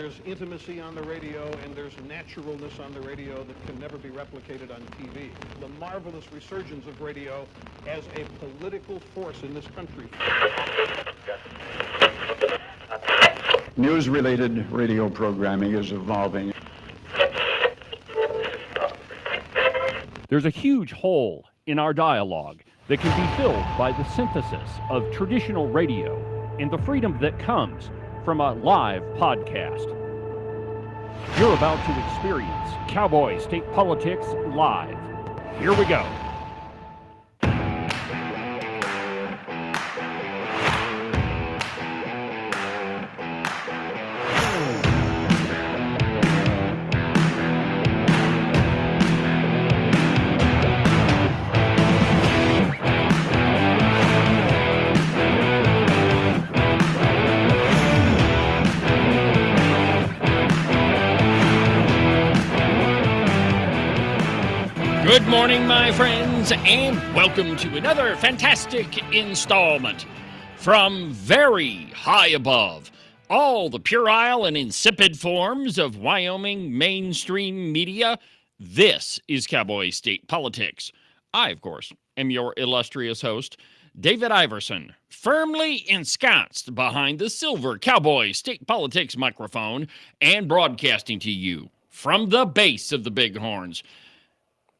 there's intimacy on the radio, and there's naturalness on the radio that can never be replicated on TV. The marvelous resurgence of radio as a political force in this country. News-related radio programming is evolving. There's a huge hole in our dialogue that can be filled by the synthesis of traditional radio and the freedom that comes from a live podcast. You're about to experience Cowboy State Politics live. Here we go. Good morning, my friends, and welcome to another fantastic installment from very high above all the puerile and insipid forms of Wyoming mainstream media. This is Cowboy State Politics. I, of course, am your illustrious host, David Iverson, firmly ensconced behind the silver Cowboy State Politics microphone and broadcasting to you from the base of the Bighorns.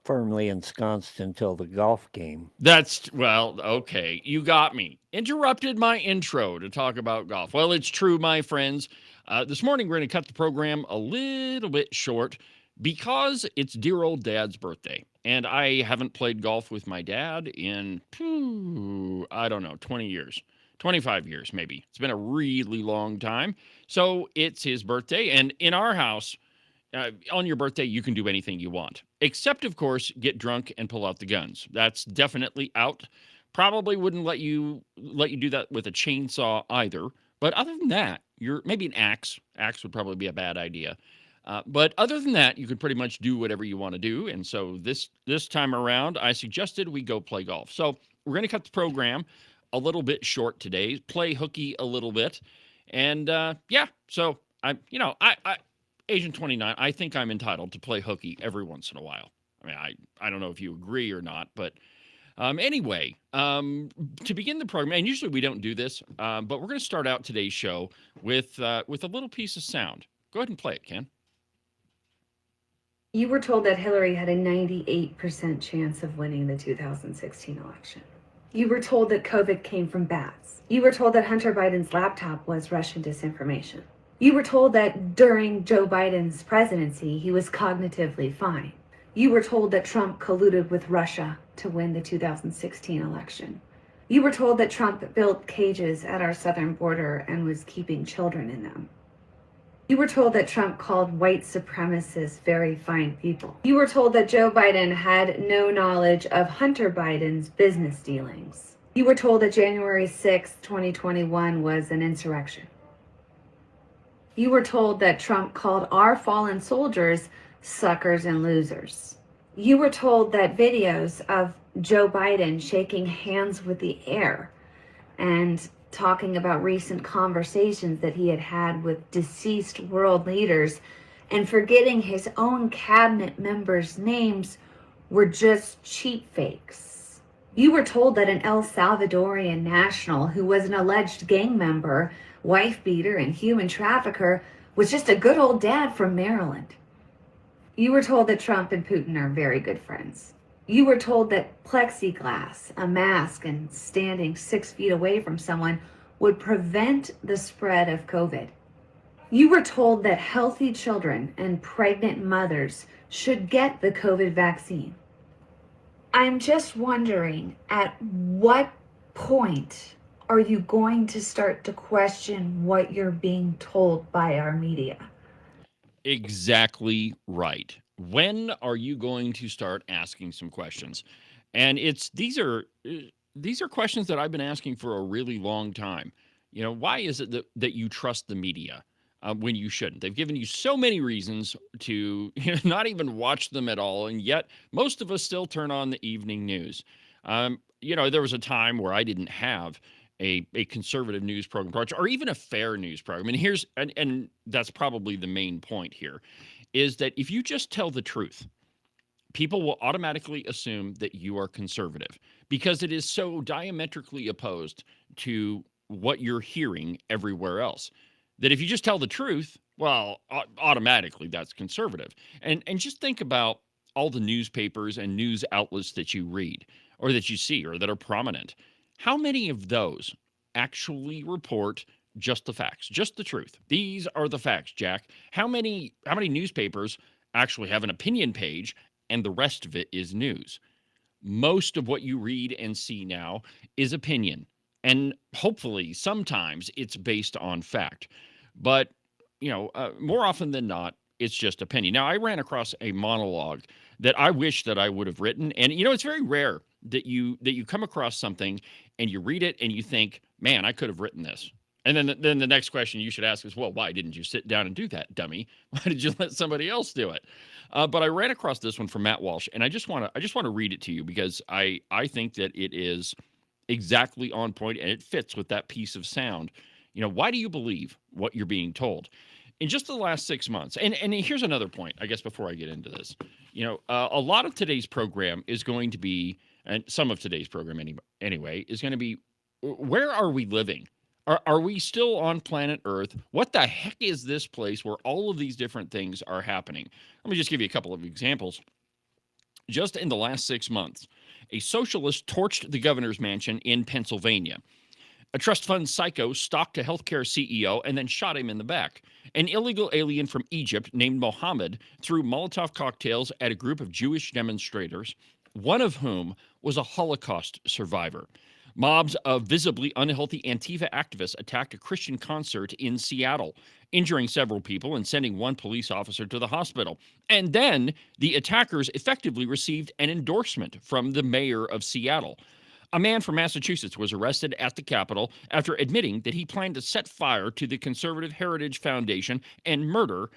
Firmly ensconced until the golf game. That's, well, okay, you got me. Interrupted my intro to talk about golf. Well, it's true, my friends. This morning we're going to cut the program a little bit short because it's dear old Dad's birthday. And I haven't played golf with my dad in, I don't know, 20 years. 25 years, maybe. It's been a really long time. So it's his birthday. And in our house, on your birthday, you can do anything you want, except, of course, get drunk and pull out the guns. That's definitely out. Probably wouldn't let you do that with a chainsaw either. But other than that, maybe an axe. Axe would probably be a bad idea. But other than that, you could pretty much do whatever you want to do. And so this time around, I suggested we go play golf. So we're going to cut the program a little bit short today, play hooky a little bit, and So I Agent 29, I think I'm entitled to play hooky every once in a while. I mean, I don't know if you agree or not, but anyway, to begin the program, and usually we don't do this, but we're going to start out today's show with a little piece of sound. Go ahead and play it, Ken. You were told that Hillary had a 98% chance of winning the 2016 election. You were told that COVID came from bats. You were told that Hunter Biden's laptop was Russian disinformation. You were told that during Joe Biden's presidency, he was cognitively fine. You were told that Trump colluded with Russia to win the 2016 election. You were told that Trump built cages at our southern border and was keeping children in them. You were told that Trump called white supremacists very fine people. You were told that Joe Biden had no knowledge of Hunter Biden's business dealings. You were told that January 6, 2021 was an insurrection. You were told that Trump called our fallen soldiers suckers and losers. You were told that videos of Joe Biden shaking hands with the air and talking about recent conversations that he had had with deceased world leaders and forgetting his own cabinet members' names were just cheap fakes. You were told that an El Salvadorian national who was an alleged gang member, wife beater, and human trafficker was just a good old dad from Maryland. You were told that Trump and Putin are very good friends. You were told that plexiglass, a mask, and standing 6 feet away from someone would prevent the spread of COVID. You were told that healthy children and pregnant mothers should get the COVID vaccine. I'm just wondering, at what point are you going to start to question what you're being told by our media? Exactly right. When are you going to start asking some questions? And these are questions that I've been asking for a really long time. You know, why is it that you trust the media when you shouldn't? They've given you so many reasons to not even watch them at all, and yet most of us still turn on the evening news. There was a time where I didn't have a conservative news program or even a fair news program. And that's probably the main point here, is that if you just tell the truth, people will automatically assume that you are conservative because it is so diametrically opposed to what you're hearing everywhere else. That if you just tell the truth, well, automatically that's conservative. And just think about all the newspapers and news outlets that you read or that you see or that are prominent. How many of those actually report just the facts, just the truth? These are the facts, Jack. How many newspapers actually have an opinion page and the rest of it is news? Most of what you read and see now is opinion. And hopefully, sometimes it's based on fact. But, more often than not, it's just opinion. Now, I ran across a monologue that I wish that I would have written. And, it's very rare that you come across something and you read it and you think, man, I could have written this. And then the next question you should ask is, well, why didn't you sit down and do that, dummy? Why did you let somebody else do it? But I ran across this one from Matt Walsh, and I just want to read it to you because I think that it is exactly on point and it fits with that piece of sound. Why do you believe what you're being told? In just the last 6 months, and here's another point, I guess, before I get into this, a lot of today's program is going to be, and some of today's program anyway, is going to be, where are we living? Are we still on planet Earth? What the heck is this place where all of these different things are happening? Let me just give you a couple of examples. Just in the last 6 months, a socialist torched the governor's mansion in Pennsylvania. A trust fund psycho stalked a healthcare CEO and then shot him in the back. An illegal alien from Egypt named Mohammed threw Molotov cocktails at a group of Jewish demonstrators, one of whom was a Holocaust survivor. Mobs of visibly unhealthy Antifa activists attacked a Christian concert in Seattle, injuring several people and sending one police officer to the hospital. And then the attackers effectively received an endorsement from the mayor of Seattle. A man from Massachusetts was arrested at the Capitol after admitting that he planned to set fire to the Conservative Heritage Foundation and murder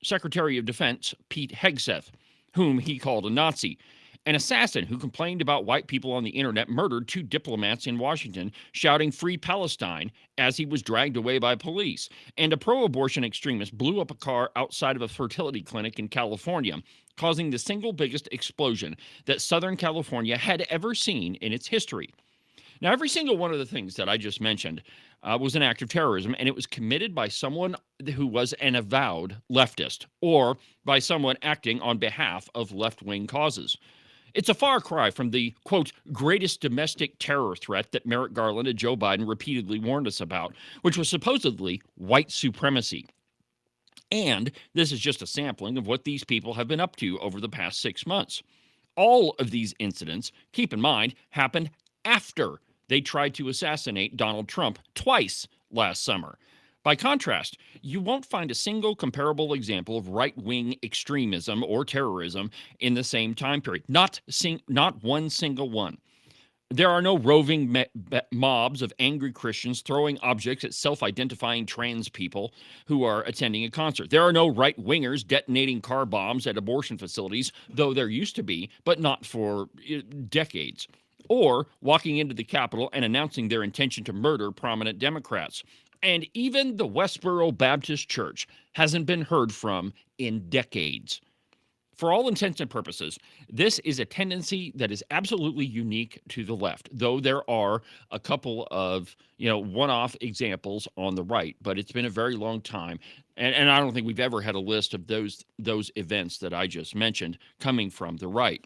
Secretary of Defense Pete Hegseth, whom he called a Nazi. An assassin who complained about white people on the internet murdered 2 diplomats in Washington, shouting "Free Palestine" as he was dragged away by police. And a pro-abortion extremist blew up a car outside of a fertility clinic in California, causing the single biggest explosion that Southern California had ever seen in its history. Now, every single one of the things that I just mentioned was an act of terrorism, and it was committed by someone who was an avowed leftist or by someone acting on behalf of left-wing causes. It's a far cry from the, quote, greatest domestic terror threat that Merrick Garland and Joe Biden repeatedly warned us about, which was supposedly white supremacy. And this is just a sampling of what these people have been up to over the past 6 months. All of these incidents, keep in mind, happened after they tried to assassinate Donald Trump twice last summer. By contrast, you won't find a single comparable example of right-wing extremism or terrorism in the same time period. Not one single one. There are no roving mobs of angry Christians throwing objects at self-identifying trans people who are attending a concert. There are no right-wingers detonating car bombs at abortion facilities, though there used to be, but not for decades. Or walking into the Capitol and announcing their intention to murder prominent Democrats. And even the Westboro Baptist Church hasn't been heard from in decades. For all intents and purposes, this is a tendency that is absolutely unique to the left, though there are a couple of, one-off examples on the right, but it's been a very long time. And I don't think we've ever had a list of those events that I just mentioned coming from the right.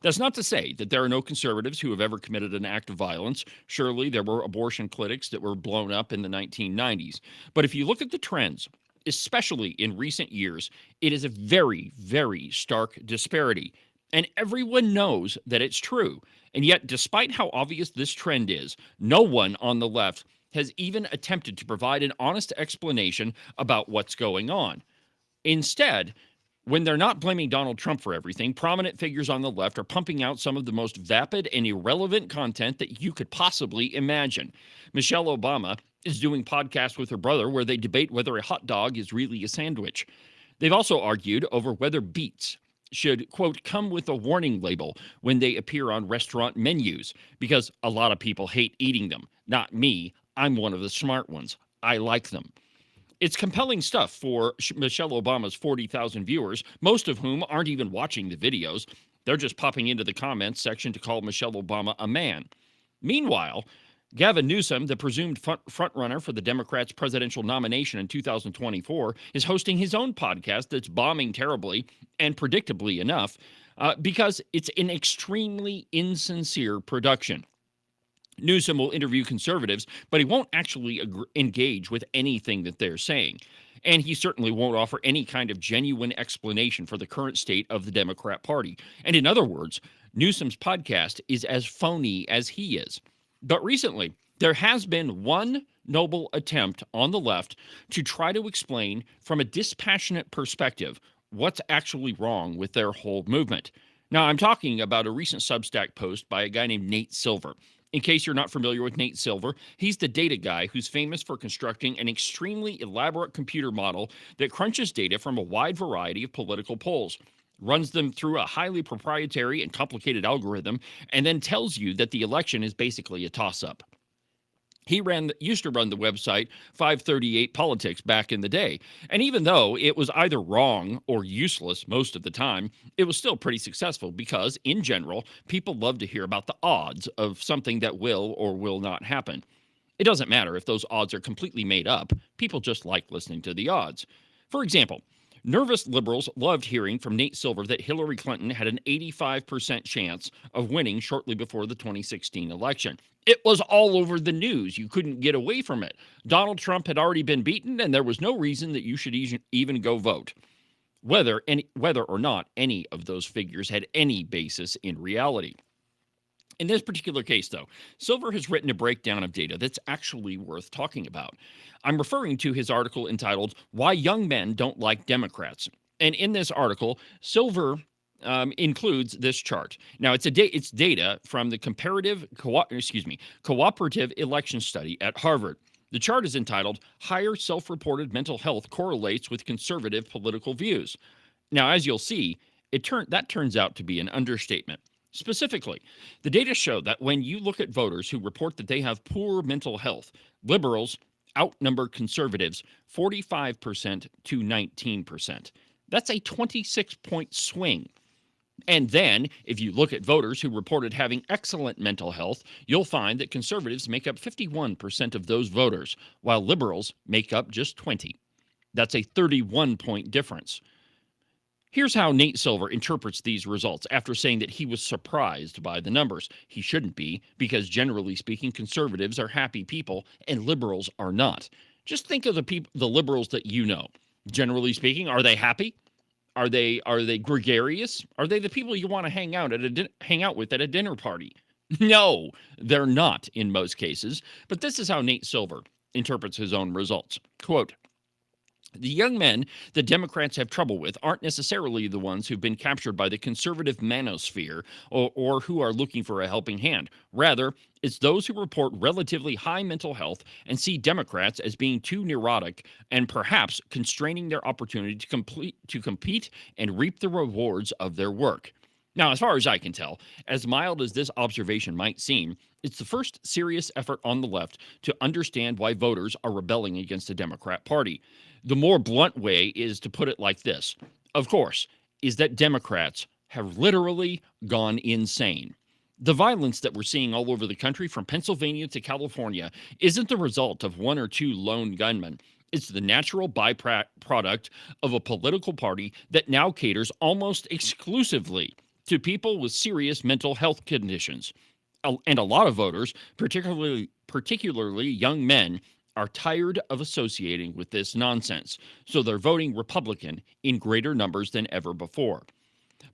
That's not to say that there are no conservatives who have ever committed an act of violence. Surely there were abortion clinics that were blown up in the 1990s. But if you look at the trends, especially in recent years, it is a very, very stark disparity. And everyone knows that it's true. And yet, despite how obvious this trend is, no one on the left has even attempted to provide an honest explanation about what's going on. Instead, when they're not blaming Donald Trump for everything, prominent figures on the left are pumping out some of the most vapid and irrelevant content that you could possibly imagine. Michelle Obama is doing podcasts with her brother where they debate whether a hot dog is really a sandwich. They've also argued over whether beets should, quote, come with a warning label when they appear on restaurant menus, because a lot of people hate eating them. Not me. I'm one of the smart ones. I like them. It's compelling stuff for Michelle Obama's 40,000 viewers, most of whom aren't even watching the videos. They're just popping into the comments section to call Michelle Obama a man. Meanwhile, Gavin Newsom, the presumed frontrunner for the Democrats' presidential nomination in 2024, is hosting his own podcast that's bombing terribly and predictably enough because it's an extremely insincere production. Newsom will interview conservatives, but he won't actually engage with anything that they're saying. And he certainly won't offer any kind of genuine explanation for the current state of the Democrat Party. And in other words, Newsom's podcast is as phony as he is. But recently, there has been one noble attempt on the left to try to explain from a dispassionate perspective what's actually wrong with their whole movement. Now, I'm talking about a recent Substack post by a guy named Nate Silver. In case you're not familiar with Nate Silver, he's the data guy who's famous for constructing an extremely elaborate computer model that crunches data from a wide variety of political polls, runs them through a highly proprietary and complicated algorithm, and then tells you that the election is basically a toss-up. He used to run the website 538 Politics back in the day, and even though it was either wrong or useless most of the time, it was still pretty successful because, in general, people love to hear about the odds of something that will or will not happen. It doesn't matter if those odds are completely made up. People just like listening to the odds. For example, nervous liberals loved hearing from Nate Silver that Hillary Clinton had an 85% chance of winning shortly before the 2016 election. It was all over the news. You couldn't get away from it. Donald Trump had already been beaten, and there was no reason that you should even go vote, whether or not any of those figures had any basis in reality. In this particular case, though, Silver has written a breakdown of data that's actually worth talking about. I'm referring to his article entitled, Why Young Men Don't Like Democrats. And in this article, Silver includes this chart. Now, it's data from the Cooperative Election Study at Harvard. The chart is entitled, Higher Self-Reported Mental Health Correlates with Conservative Political Views. Now, as you'll see, that turns out to be an understatement. Specifically, the data show that when you look at voters who report that they have poor mental health, liberals outnumber conservatives 45% to 19%. That's a 26-point swing. And then, if you look at voters who reported having excellent mental health, you'll find that conservatives make up 51% of those voters, while liberals make up just 20. That's a 31-point difference. Here's how Nate Silver interprets these results after saying that he was surprised by the numbers. He shouldn't be, because generally speaking, conservatives are happy people and liberals are not. Just think of the liberals that you know. Generally speaking, are they happy? Are they gregarious? Are they the people you want to hang out with at a dinner party? No, they're not in most cases. But this is how Nate Silver interprets his own results. Quote, the young men that Democrats have trouble with aren't necessarily the ones who've been captured by the conservative manosphere or who are looking for a helping hand. Rather, it's those who report relatively high mental health and see Democrats as being too neurotic and perhaps constraining their opportunity to compete and reap the rewards of their work. Now, as far as I can tell, as mild as this observation might seem, it's the first serious effort on the left to understand why voters are rebelling against the Democrat Party. The more blunt way is to put it like this, of course, is that Democrats have literally gone insane. The violence that we're seeing all over the country, from Pennsylvania to California, isn't the result of one or two lone gunmen. It's the natural byproduct of a political party that now caters almost exclusively to people with serious mental health conditions. And a lot of voters, particularly young men, are tired of associating with this nonsense, so they're voting Republican in greater numbers than ever before.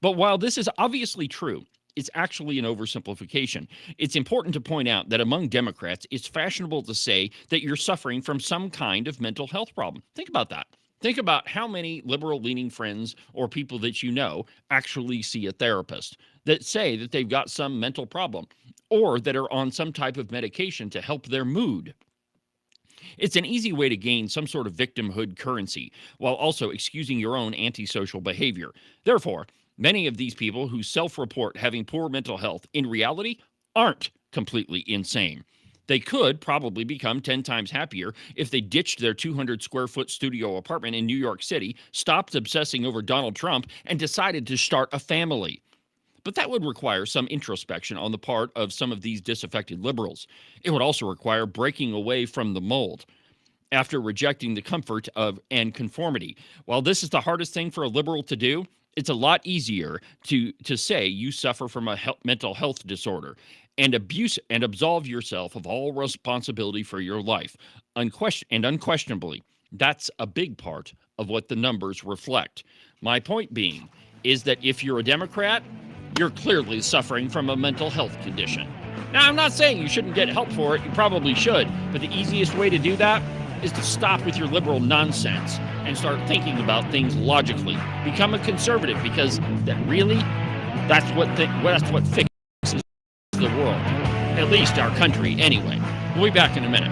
But while this is obviously true, it's actually an oversimplification. It's important to point out that among Democrats, it's fashionable to say that you're suffering from some kind of mental health problem. Think about that. Think about how many liberal-leaning friends or people that you know actually see a therapist that say that they've got some mental problem or that are on some type of medication to help their mood. It's an easy way to gain some sort of victimhood currency while also excusing your own antisocial behavior. Therefore, Many of these people who self-report having poor mental health in reality aren't completely insane. They could probably become 10 times happier if they ditched their 200 square foot studio apartment in New York City, stopped obsessing over Donald Trump, and decided to start a family. But that would require some introspection on the part of some of these disaffected liberals. It would also require breaking away from the mold after rejecting the comfort of and conformity. While this is the hardest thing for a liberal to do, it's a lot easier to say you suffer from a mental health disorder and absolve yourself of all responsibility for your life. Unquestionably, that's a big part of what the numbers reflect. My point being is that if you're a Democrat, you're clearly suffering from a mental health condition. Now, I'm not saying you shouldn't get help for it. You probably should. But the easiest way to do that is to stop with your liberal nonsense and start thinking about things logically. Become a conservative, because that's what fixes the world. At least our country, anyway. We'll be back in a minute.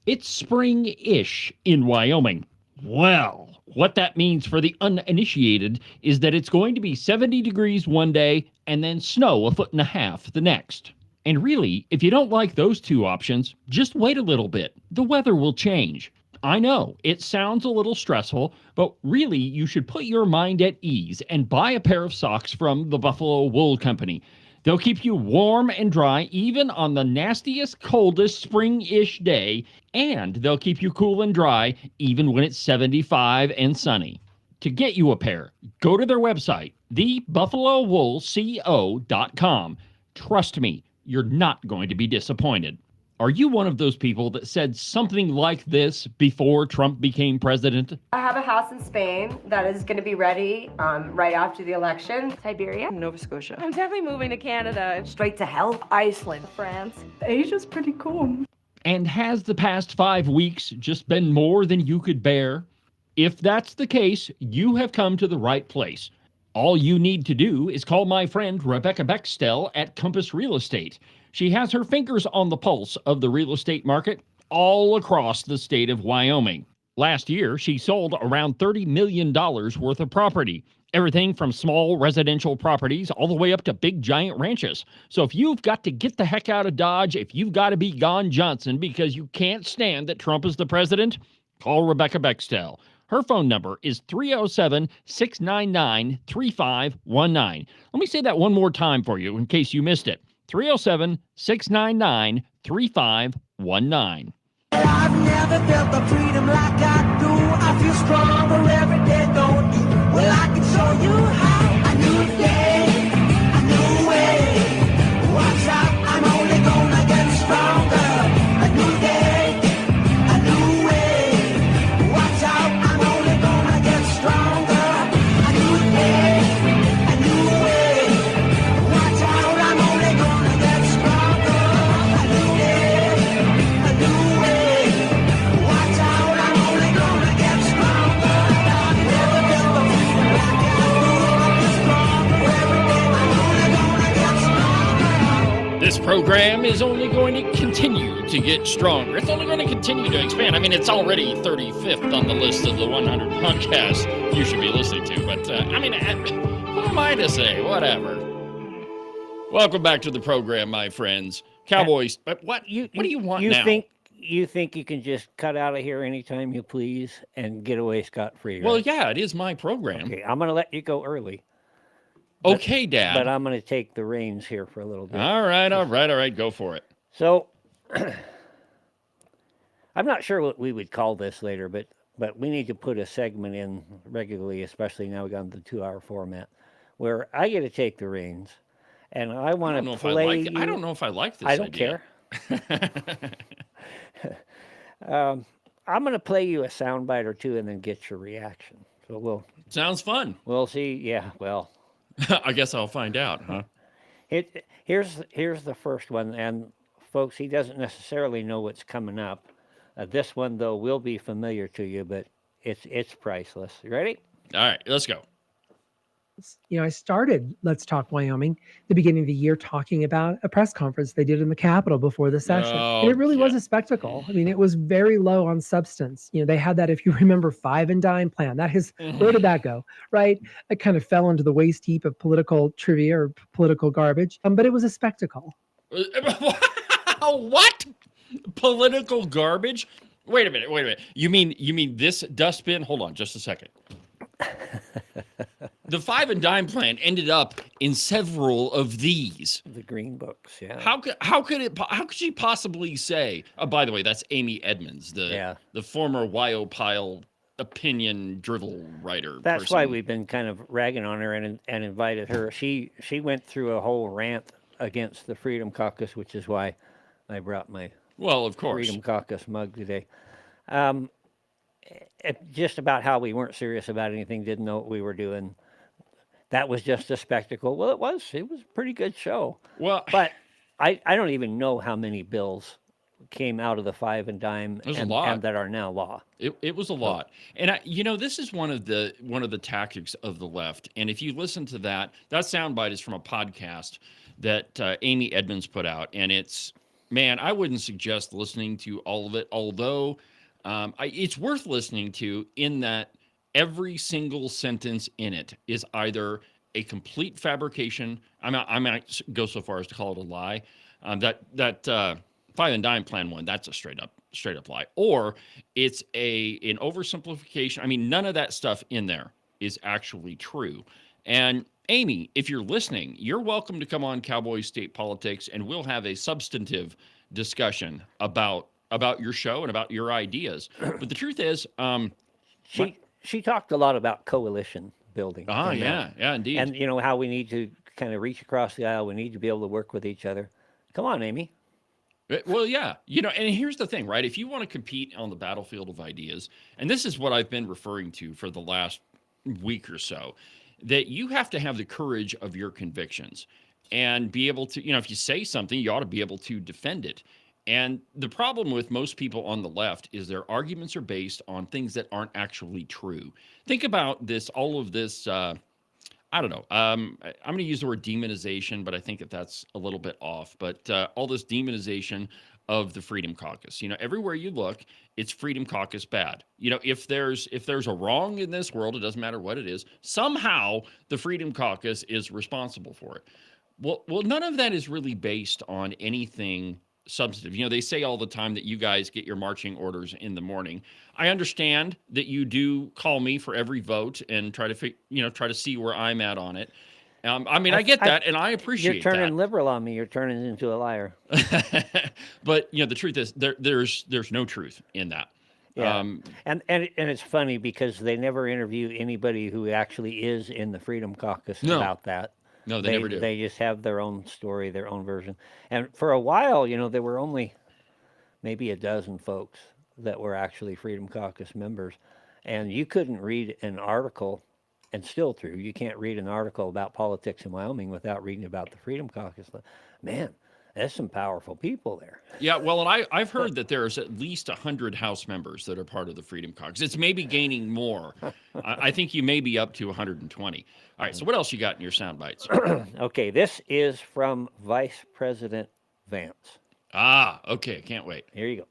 It's spring-ish in Wyoming. Well, what that means for the uninitiated is that it's going to be 70 degrees one day and then snow 1.5 feet the next. And really, if you don't like those two options, just wait a little bit. The weather will change. I know, it sounds a little stressful, but really you should put your mind at ease and buy a pair of socks from the Buffalo Wool Company. They'll keep you warm and dry even on the nastiest, coldest spring-ish day, and they'll keep you cool and dry even when it's 75 and sunny. To get you a pair, go to their website, thebuffalowoolco.com. Trust me, you're not going to be disappointed. Are you one of those people that said something like this before Trump became president? I have a house in Spain that is going to be ready right after the election. Siberia. Nova Scotia. I'm definitely moving to Canada. Straight to hell. Iceland. France. Asia's pretty cool. And has the past 5 weeks just been more than you could bear? If that's the case, you have come to the right place. All you need to do is call my friend Rebecca Bextel at Compass Real Estate. She has her fingers on the pulse of the real estate market all across the state of Wyoming. Last year, she sold around $30 million worth of property. Everything from small residential properties all the way up to big giant ranches. So if you've got to get the heck out of Dodge, if you've got to be gone Johnson because you can't stand that Trump is the president, call Rebecca Bextel. Her phone number is 307-699-3519. Let me say that one more time for you in case you missed it. 307-699-3519. I've never felt the freedom like I do. I feel stronger every day, don't you? Well, I can show you how. A new day, a new way. Watch out, I'm only gonna get stronger. A new day, a new way. Watch out, I'm only gonna get stronger. A new day, a new way. Watch out, I'm only gonna get stronger. A new day, a new way. Watch out, I'm only gonna get stronger. I've never felt the freedom like I do. I feel stronger every day. I'm only gonna get stronger. This program is only going to continue to get stronger. It's only going to continue to expand. I mean, it's already 35th on the list of the 100 podcasts you should be listening to. But, who am I to say? Whatever. Welcome back to the program, my friends. Cowboys, what do you want now? You think you can just cut out of here anytime you please and get away scot-free, right? Well, yeah, it is my program. Okay, I'm going to let you go early. Okay, Dad. But I'm going to take the reins here for a little bit. All right. Go for it. So, I'm not sure what we would call this later, but we need to put a segment in regularly, especially now we've gone to the 2-hour format, where I get to take the reins, and I want to play you. I don't know if I like this I don't idea. care. I'm going to play you a soundbite or two and then get your reaction. So Sounds fun. we'll see. Yeah, well, I guess I'll find out, huh? Here's the first one, and folks, he doesn't necessarily know what's coming up. This one, though, will be familiar to you, but it's priceless. You ready? All right, let's go. I started Let's Talk Wyoming the beginning of the year talking about a press conference they did in the Capitol before the session. And it really was a spectacle. I mean, it was very low on substance. They had that, if you remember, 5 and dime plan. That is, where did that go? Right? It kind of fell into the waste heap of political trivia or political garbage. But it was a spectacle. What? Political garbage? Wait a minute. You mean this dustbin? Hold on just a second. The 5 and dime plan ended up in several of these. The green books, yeah. How could she possibly say? Oh, by the way, that's Amy Edmonds, the former Wyopile opinion drivel writer. That's person. why we've been kind of ragging on her and invited her. She went through a whole rant against the Freedom Caucus, which is why I brought my of course Freedom Caucus mug today. Just about how we weren't serious about anything, didn't know what we were doing. That was just a spectacle. Well, it was a pretty good show. Well, but I don't even know how many bills came out of the 5 and dime and that are now law. It was a lot. And this is one of the tactics of the left. And if you listen to that soundbite is from a podcast that Amy Edmonds put out, and it's, man, I wouldn't suggest listening to all of it, although it's worth listening to in that every single sentence in it is either a complete fabrication. I might go so far as to call it a lie. That 5 and dime plan one, that's a straight up lie, or it's an oversimplification. I mean, none of that stuff in there is actually true. And Amy, if you're listening, you're welcome to come on Cowboy State Politics, and we'll have a substantive discussion about your show and about your ideas. But the truth is, she talked a lot about coalition building. Yeah, indeed. And how we need to kind of reach across the aisle. We need to be able to work with each other. Come on, Amy. Well, yeah, and here's the thing, right? If you want to compete on the battlefield of ideas, and this is what I've been referring to for the last week or so, that you have to have the courage of your convictions and be able to, if you say something, you ought to be able to defend it. And the problem with most people on the left is their arguments are based on things that aren't actually true. Think about all of this, I don't know. I'm going to use the word demonization, but I think that's a little bit off. But all this demonization of the Freedom Caucus, everywhere you look, it's Freedom Caucus bad. If there's a wrong in this world, it doesn't matter what it is. Somehow the Freedom Caucus is responsible for it. Well, none of that is really based on anything substantive. They say all the time that you guys get your marching orders in the morning. I understand that you do call me for every vote and try to see where I'm at on it. I get that, and I appreciate that. You're turning liberal on me. You're turning into a liar. But the truth is, there's no truth in that. Yeah. And it's funny because they never interview anybody who actually is in the Freedom Caucus about that. No, they never do. They just have their own story, their own version. And for a while, there were only maybe a dozen folks that were actually Freedom Caucus members. And you couldn't read an article, and still true, you can't read an article about politics in Wyoming without reading about the Freedom Caucus. Man, there's some powerful people there. Yeah, well, and I've heard that there's at least 100 House members that are part of the Freedom Caucus. It's maybe gaining more. I think you may be up to 120. All right, so what else you got in your sound bites? Okay, this is from Vice President Vance. Okay, can't wait. Here you go.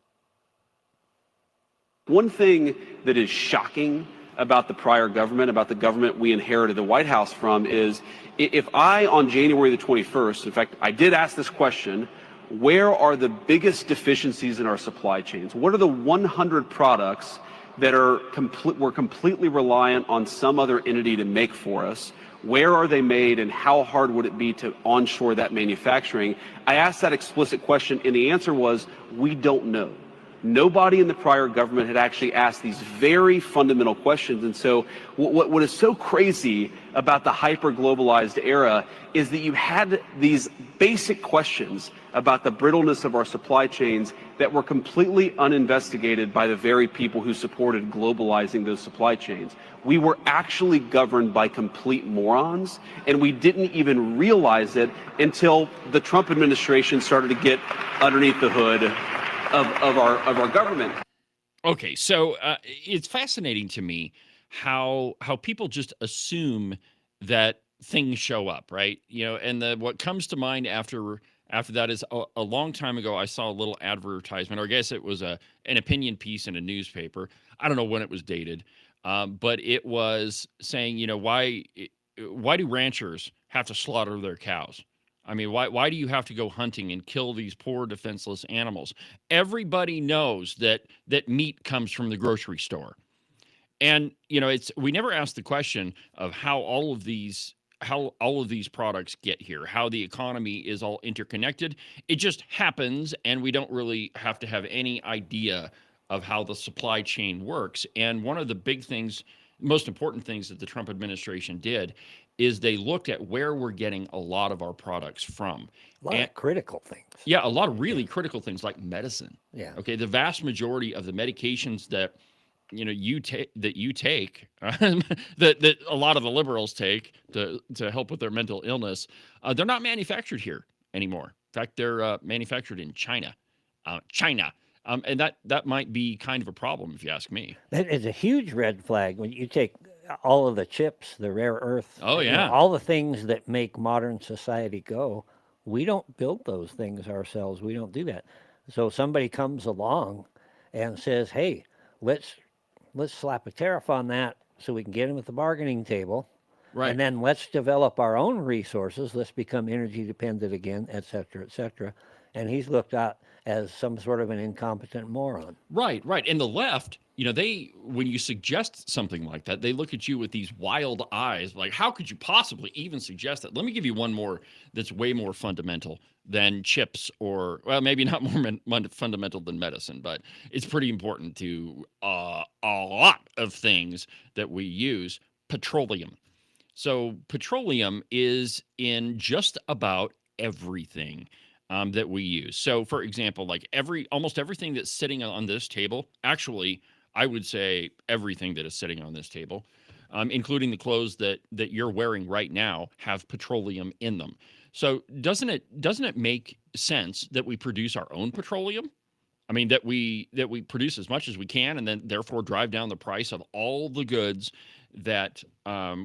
One thing that is shocking about the prior government, about the government we inherited the White House from, is if I, on January the 21st, in fact, I did ask this question, where are the biggest deficiencies in our supply chains? What are the 100 products that we're completely reliant on some other entity to make for us? Where are they made, and how hard would it be to onshore that manufacturing? I asked that explicit question, and the answer was, we don't know. Nobody in the prior government had actually asked these very fundamental questions. And so what is so crazy about the hyper-globalized era is that you had these basic questions about the brittleness of our supply chains that were completely uninvestigated by the very people who supported globalizing those supply chains. We were actually governed by complete morons, and we didn't even realize it until the Trump administration started to get underneath the hood of our government. Okay, so it's fascinating to me how people just assume that things show up, right? And what comes to mind after that is a long time ago, I saw a little advertisement, or I guess it was an opinion piece in a newspaper. I don't know when it was dated, but it was saying, why do ranchers have to slaughter their cows? I mean, why do you have to go hunting and kill these poor defenseless animals? Everybody knows that meat comes from the grocery store. And we never ask the question of how all of these products get here, how the economy is all interconnected. It just happens, and we don't really have to have any idea of how the supply chain works. And one of the big things, most important things that the Trump administration did is they looked at where we're getting a lot of our products from. A lot of critical things. Yeah, a lot of really critical things like medicine. Yeah. Okay, the vast majority of the medications that you take that a lot of the liberals take to help with their mental illness, they're not manufactured here anymore. In fact, they're manufactured in China. And that might be kind of a problem, if you ask me. That is a huge red flag when you take all of the chips, the rare earth. Oh, yeah. All the things that make modern society go. We don't build those things ourselves. We don't do that. So somebody comes along and says, hey, let's slap a tariff on that so we can get them at the bargaining table. Right. And then let's develop our own resources. Let's become energy dependent again, et cetera, et cetera. And he's looked at as some sort of an incompetent moron. Right. And the left, when you suggest something like that, they look at you with these wild eyes, like, how could you possibly even suggest that? Let me give you one more that's way more fundamental than chips, or, well, maybe not more fundamental than medicine, but it's pretty important to a lot of things that we use. Petroleum. So petroleum is in just about everything that we use. So, for example, like almost everything that's sitting on this table, actually, I would say everything that is sitting on this table, including the clothes that you're wearing right now, have petroleum in them. So, doesn't it make sense that we produce our own petroleum? I mean, that we produce as much as we can, and then therefore drive down the price of all the goods that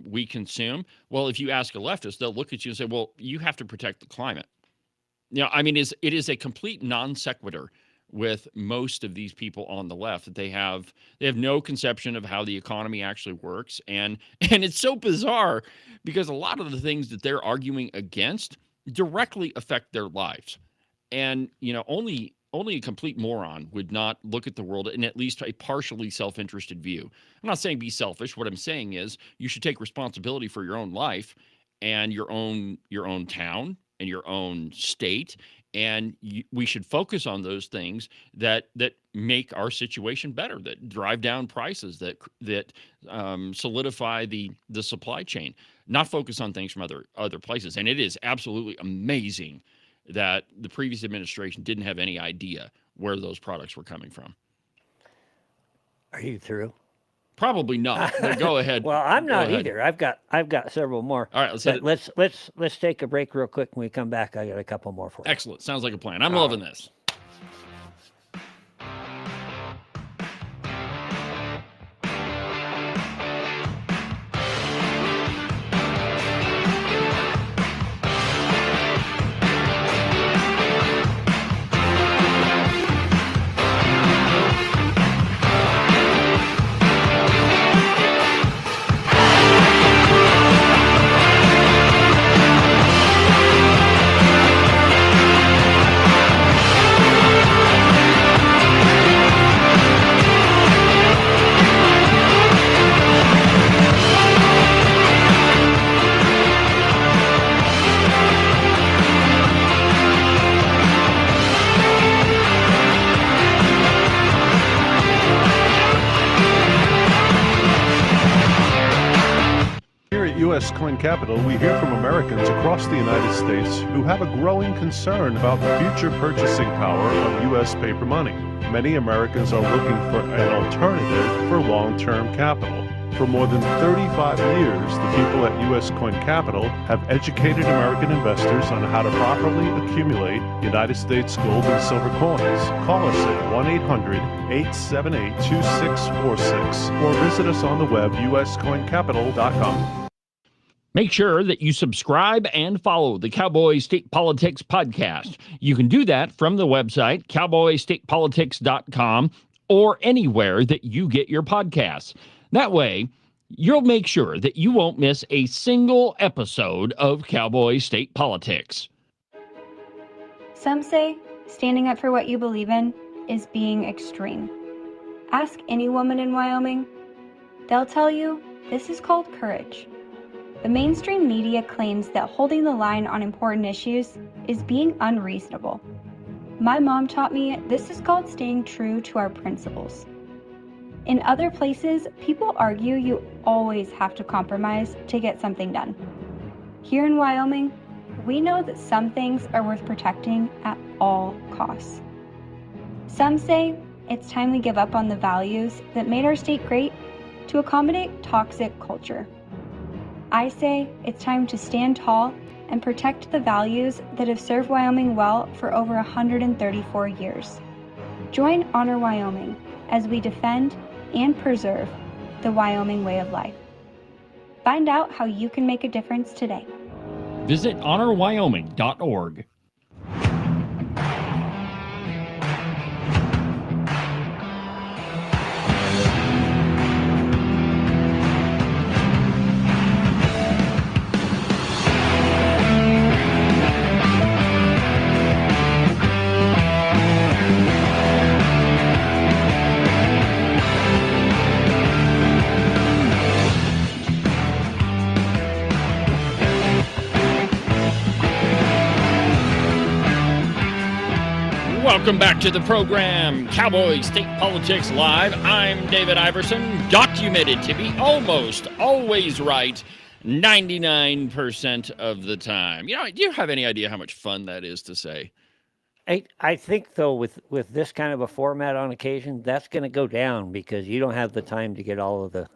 we consume. Well, if you ask a leftist, they'll look at you and say, well, you have to protect the climate. I mean, it is a complete non sequitur with most of these people on the left, that they have no conception of how the economy actually works. And it's so bizarre because a lot of the things that they're arguing against directly affect their lives. And, only a complete moron would not look at the world in at least a partially self-interested view. I'm not saying be selfish. What I'm saying is you should take responsibility for your own life and your own town and your own state, and we should focus on those things that make our situation better, that drive down prices, that solidify the supply chain, not focus on things from other places. And it is absolutely amazing that the previous administration didn't have any idea where those products were coming from. Are you through? Probably not. But go ahead. Well, I'm not either. I've got several more. All right, let's take a break real quick. When we come back, I got a couple more for you. Excellent. Sounds like a plan. I'm loving this. U.S. Coin Capital, we hear from Americans across the United States who have a growing concern about the future purchasing power of U.S. paper money. Many Americans are looking for an alternative for long-term capital. For more than 35 years, the people at U.S. Coin Capital have educated American investors on how to properly accumulate United States gold and silver coins. Call us at 1-800-878-2646 or visit us on the web, uscoincapital.com. Make sure that you subscribe and follow the Cowboy State Politics podcast. You can do that from the website, cowboystatepolitics.com, or anywhere that you get your podcasts. That way, you'll make sure that you won't miss a single episode of Cowboy State Politics. Some say standing up for what you believe in is being extreme. Ask any woman in Wyoming. They'll tell you this is called courage. The mainstream media claims that holding the line on important issues is being unreasonable. My mom taught me this is called staying true to our principles. In other places, people argue you always have to compromise to get something done. Here in Wyoming, we know that some things are worth protecting at all costs. Some say it's time we give up on the values that made our state great to accommodate toxic culture. I say it's time to stand tall and protect the values that have served Wyoming well for over 134 years. Join Honor Wyoming as we defend and preserve the Wyoming way of life. Find out how you can make a difference today. Visit honorwyoming.org. Welcome back to the program, Cowboy State Politics Live. I'm David Iverson, documented to be almost always right 99% of the time. You know, do you have any idea how much fun that is to say? I think, though, with this kind of a format on occasion, that's going to go down because you don't have the time to get all of the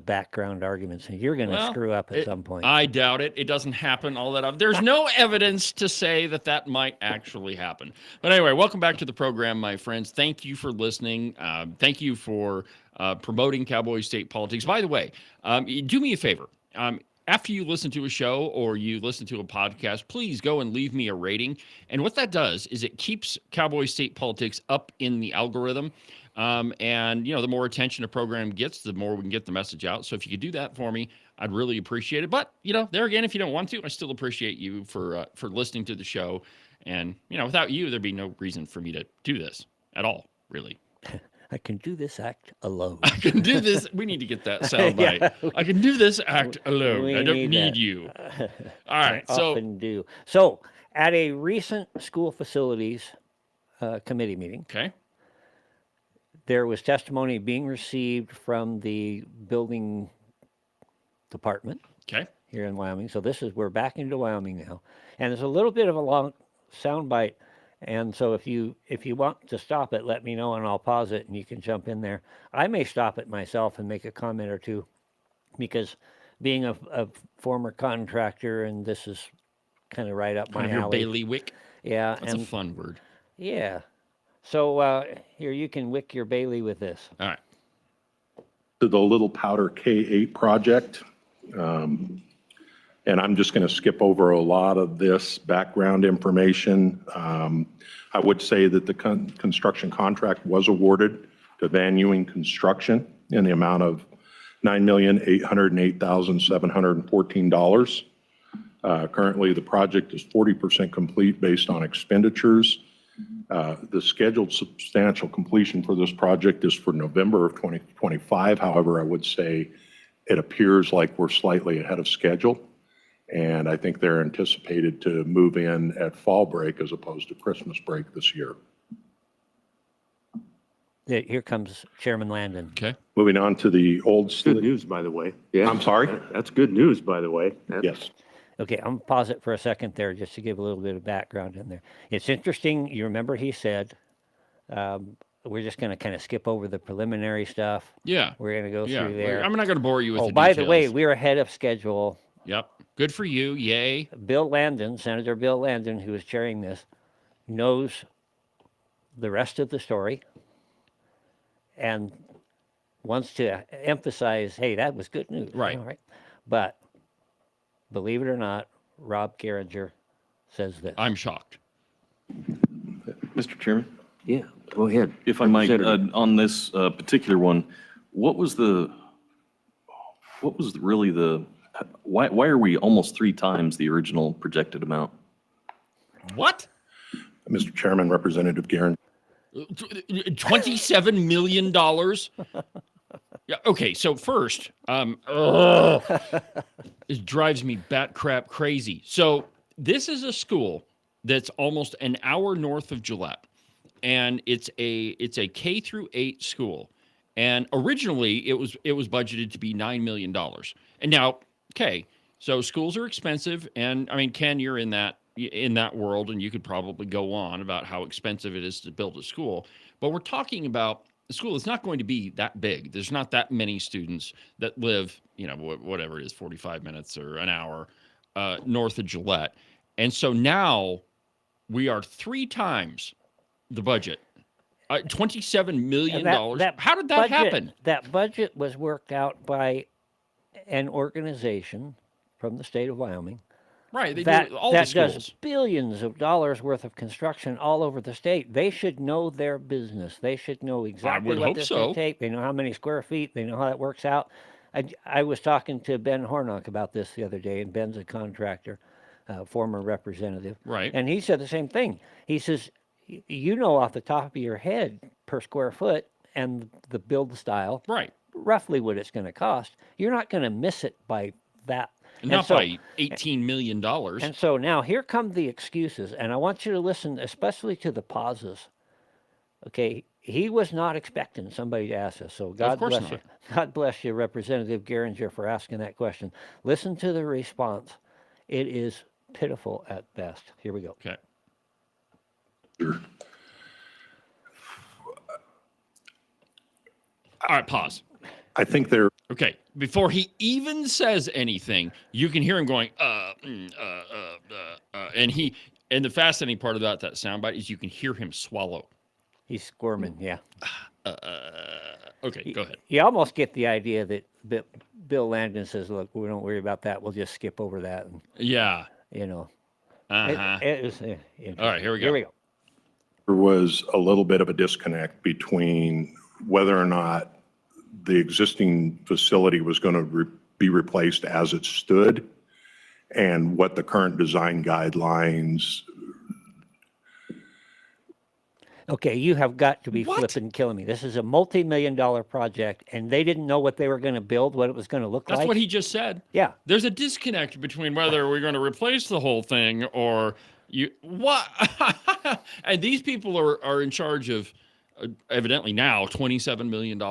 background arguments, and you're going to screw up at some point. I doubt it. It doesn't happen all that often. There's no evidence to say that might actually happen. But anyway, welcome back to the program, my friends. Thank you for listening. Thank you for promoting Cowboy State Politics. By the way, do me a favor. After you listen to a show or you listen to a podcast, please go and leave me a rating. And what that does is it keeps Cowboy State Politics up in the algorithm. And, you know, the more attention a program gets, the more we can get the message out. So if you could do that for me, I'd really appreciate it. But, you know, there again, if you don't want to, I still appreciate you for listening to the show. And, you know, without you, there'd be no reason for me to do this at all, really. I can do this act alone. I can do this. We need to get that soundbite. Yeah. I can do this act alone. I don't need you. All right. Often do. So at a recent school facilities committee meeting, okay, there was testimony being received from the building department, okay, here in Wyoming. So we're back into Wyoming now, and there's a little bit of a long soundbite. And so if you want to stop it, let me know and I'll pause it and you can jump in there. I may stop it myself and make a comment or two, because being a former contractor, and this is kind of right up my alley. Your bailiwick. Yeah, that's a fun word. Yeah. So here, you can wick your Bailey with this. All right. To the Little Powder K8 project. And I'm just going to skip over a lot of this background information. I would say that the construction contract was awarded to Van Ewing Construction in the amount of $9,808,714. Currently, the project is 40% complete based on expenditures. The scheduled substantial completion for this project is for November of 2025. However, I would say it appears like we're slightly ahead of schedule. And I think they're anticipated to move in at fall break as opposed to Christmas break this year. Here comes Chairman Landon. Okay. Moving on to the old. Good news, by the way. Yeah. I'm sorry? That's good news, by the way. Yes. Okay, I'm going to pause it for a second there just to give a little bit of background in there. It's interesting. You remember he said, we're just going to kind of skip over the preliminary stuff. Yeah. We're going to go through there. I'm not going to bore you with the by details. the way, we're ahead of schedule. Yep. Good for you. Yay. Bill Landon, Senator Bill Landon, who is chairing this, knows the rest of the story and wants to emphasize, hey, that was good news. Right. All right. But believe it or not, Rob Geringer says this. I'm shocked. Mr. Chairman? Yeah, go ahead. If I might, on this particular one, what was really the, why are we almost 3 times the original projected amount? What? Mr. Chairman, Representative Geringer. $27 million? Yeah. Okay. So first, it drives me bat crap crazy. So this is a school that's almost an hour north of Gillette, and it's a K through 8 school. And originally it was budgeted to be $9 million. And now, okay, so schools are expensive, and I mean, Ken, you're in that world, and you could probably go on about how expensive it is to build a school. But we're talking about a school that's not going to be that big. There's not that many students that live, whatever it is, 45 minutes or an hour north of Gillette. And so now we are 3 times the budget. $27 million. How did that happen? That budget was worked out by an organization from the state of Wyoming. Right, they do all the schools. Does billions of dollars worth of construction all over the state. They should know their business. They should know exactly what this will take. They know how many square feet. They know how that works out. I was talking to Ben Hornock about this the other day, and Ben's a contractor, former representative. Right. And he said the same thing. He says, you know off the top of your head per square foot and the build style, right, roughly what it's going to cost. You're not going to miss it by that. Not by $18 million. And so now here come the excuses, and I want you to listen, especially to the pauses. Okay, he was not expecting somebody to ask this, so God bless you. God bless you, Representative Geringer, for asking that question. Listen to the response. It is pitiful at best. Here we go. Okay. All right, pause. I think they're... Okay, before he even says anything, you can hear him going, and the fascinating part about that soundbite is you can hear him swallow. He's squirming, yeah. Okay, go ahead. You almost get the idea that Bill Landon says, look, we don't worry about that. We'll just skip over that. And, yeah. Uh-huh. It was, all right, here we go. Here we go. There was a little bit of a disconnect between whether or not the existing facility was going to be replaced as it stood and what the current design guidelines. Okay, you have got to be flipping killing me. This is a multi-million-dollar project, and they didn't know what they were going to build, what it was going to look like. That's what he just said. Yeah. There's a disconnect between whether we're going to replace the whole thing or what? And these people are in charge of, evidently now, $27 million.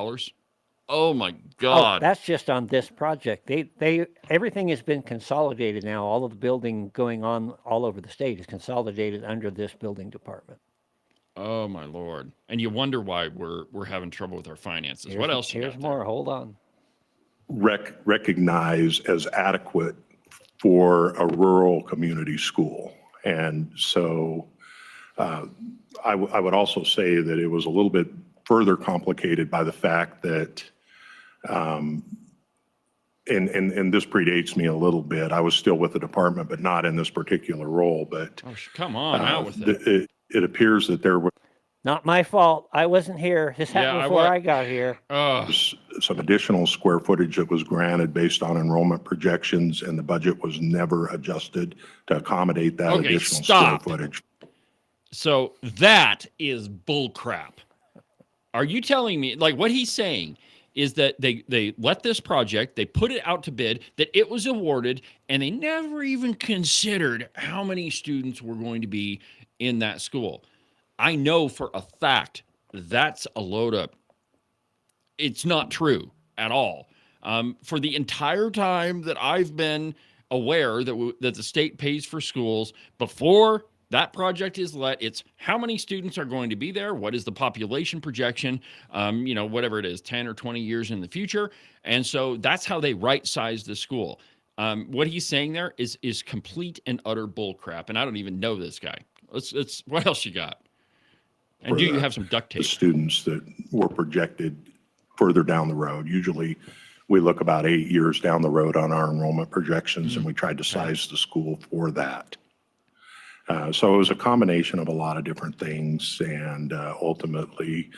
Oh my God! Oh, that's just on this project. They everything has been consolidated now. All of the building going on all over the state is consolidated under this building department. Oh my Lord! And you wonder why we're having trouble with our finances. What else? Here's more. Hold on. Recognize as adequate for a rural community school, and so I would also say that it was a little bit further complicated by the fact that. And this predates me a little bit. I was still with the department, but not in this particular role. But come on, out with it. It appears that there was not my fault. I wasn't here. This happened before I got here. Some additional square footage that was granted based on enrollment projections, and the budget was never adjusted to accommodate that additional square footage. So that is bullcrap. Are you telling me, like what he's saying is that they let this project, they put it out to bid, that it was awarded, and they never even considered how many students were going to be in that school? I know for a fact That's a load up. It's not true at all. For the entire time that I've been aware that the state pays for schools, before that project is let, it's how many students are going to be there, what is the population projection, whatever it is, 10 or 20 years in the future. And so that's how they right-size the school. What he's saying there is complete and utter bullcrap, and I don't even know this guy. Let's what else you got? And do you have some duct tape? The students that were projected further down the road. Usually we look about 8 years down the road on our enrollment projections, and we tried to size the school for that. So it was a combination of a lot of different things, and ultimately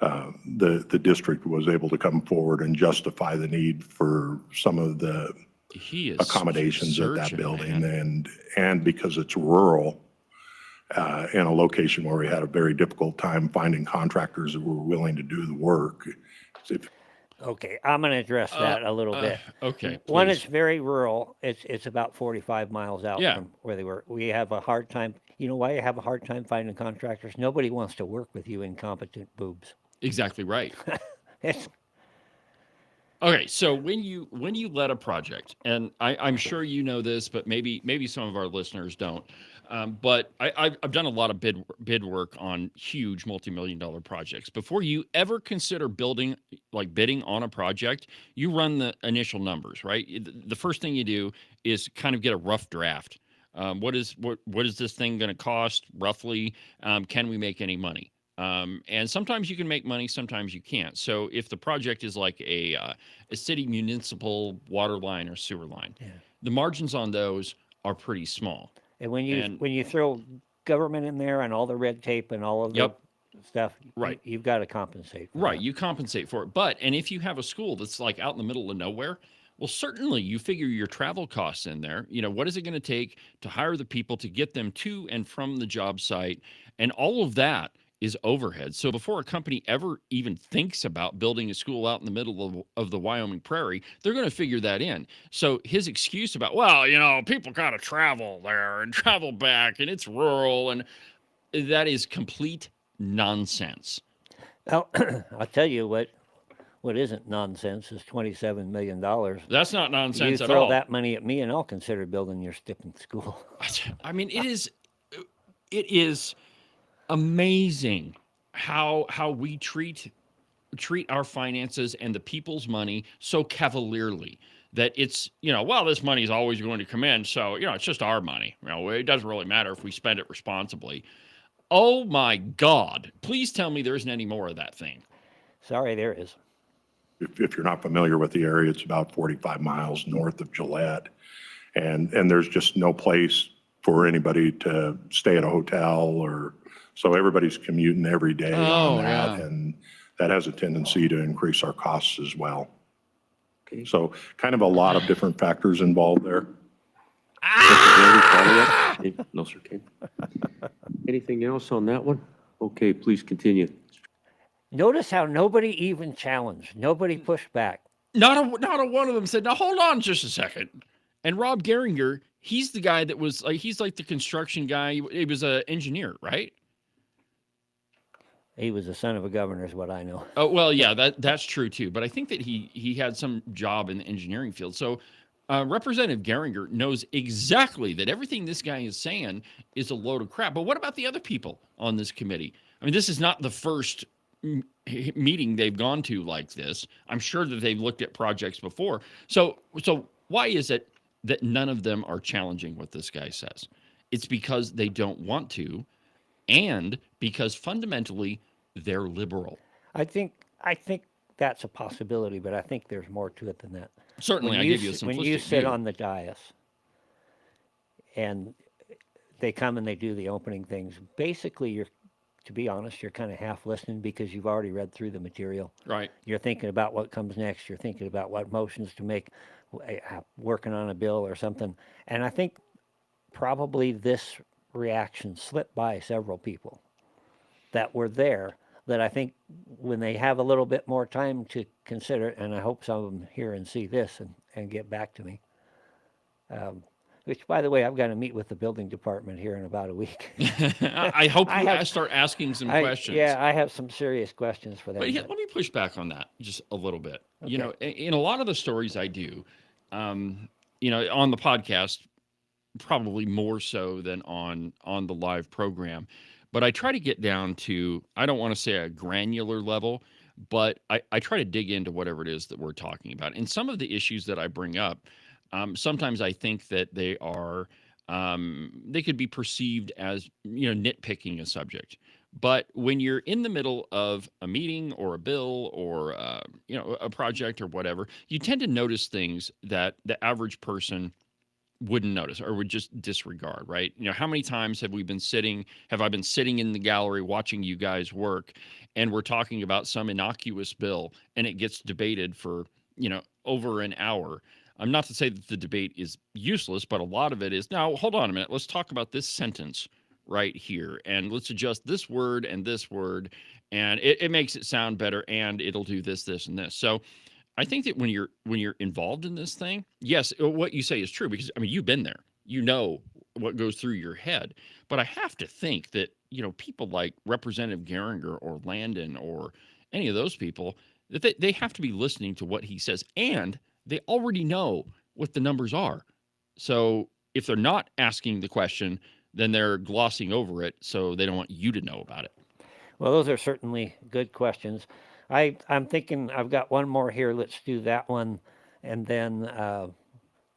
the district was able to come forward and justify the need for some of the accommodations at that building, and because it's rural, in a location where we had a very difficult time finding contractors that were willing to do the work. Okay, I'm going to address that a little bit. Okay, One, please. it's very rural. It's about 45 miles out Yeah. from where they were. We have a hard time. You know why you have a hard time finding contractors? Nobody wants to work with you incompetent boobs. Exactly right. It's, Okay, so when you let a project, and I'm sure you know this, but maybe some of our listeners don't. But I've done a lot of bid work on huge multi-million-dollar projects. Before you ever consider bidding on a project, you run the initial numbers, right? The first thing you do is kind of get a rough draft. What is this thing going to cost roughly? Can we make any money? And sometimes you can make money, sometimes you can't. So if the project is like a city municipal water line or sewer line, the margins on those are pretty small. and when you throw government in there and all the red tape and all of the stuff, Right. you've got to compensate for Right, that. you compensate for it. And if you have a school that's like out in the middle of nowhere, well, certainly you figure your travel costs in there. What is it going to take to hire the people to get them to and from the job site? And all of that is overhead. So before a company ever even thinks about building a school out in the middle of the Wyoming prairie, they're going to figure that in. So his excuse about, people got to travel there and travel back, and it's rural, and that is complete nonsense. Well, I'll tell you what isn't nonsense is $27 million. That's not nonsense you at all. throw that money at me, and I'll consider building your stippling school. I mean, it is amazing how we treat our finances and the people's money so cavalierly that it's, this money is always going to come in, so it's just our money. It doesn't really matter if we spend it responsibly. Oh my God, please tell me there isn't any more of that thing. Sorry, there is. If you're not familiar with the area, it's about 45 miles north of Gillette, and there's just no place for anybody to stay at a hotel, so everybody's commuting every day on that, and that has a tendency to increase our costs as well. Okay. So kind of a lot of different factors involved there. No, sir. Okay. Anything else on that one? Okay, please continue. Notice how nobody even challenged. Nobody pushed back. Not a one of them said, now hold on just a second. And Rob Geringer, he's the guy that was like, he's like the construction guy. He was an engineer, right? He was the son of a governor is what I know. Oh, well, yeah, that's true too. But I think that he had some job in the engineering field. So Representative Geringer knows exactly that everything this guy is saying is a load of crap. But what about the other people on this committee? I mean, this is not the first meeting they've gone to like this. I'm sure that they've looked at projects before. So why is it that none of them are challenging what this guy says? It's because they don't want to, and because fundamentally they're liberal. I think that's a possibility, but I think there's more to it than that. Certainly, I give you a simplistic when you sit view. on the dais and they come and they do the opening things, basically to be honest, you're kind of half listening because you've already read through the material. Right. You're thinking about what comes next. You're thinking about what motions to make, working on a bill or something. And I think probably this reaction slipped by several people that were there, that I think when they have a little bit more time to consider it, and I hope some of them hear and see this and get back to me, Which, by the way, I've got to meet with the building department here in about a week. I hope you start asking some questions. Yeah, I have some serious questions for them. But yeah, let me push back on that just a little bit. Okay. You know, in a lot of the stories I do, you know, on the podcast, probably more so than on the live program, but I try to get down to, I don't want to say a granular level, but I try to dig into whatever it is that we're talking about. And some of the issues that I bring up, sometimes I think that they are, they could be perceived as, you know, nitpicking a subject. But when you're in the middle of a meeting or a bill or, you know, a project or whatever, you tend to notice things that the average person wouldn't notice or would just disregard, right? You know, how many times have I been sitting in the gallery watching you guys work, and we're talking about some innocuous bill and it gets debated for, you know, over an hour. I'm not to say that the debate is useless, but a lot of it is, now, hold on a minute, let's talk about this sentence right here, and let's adjust this word, and it makes it sound better, and it'll do this, this, and this. So I think that when you're involved in this thing, yes, what you say is true, because I mean, you've been there, you know what goes through your head. But I have to think that, you know, people like Representative Geringer or Landon or any of those people, that they have to be listening to what he says, and they already know what the numbers are. So if they're not asking the question, then they're glossing over it, so they don't want you to know about it. Well, those are certainly good questions. I'm thinking I've got one more here. Let's do that one, and then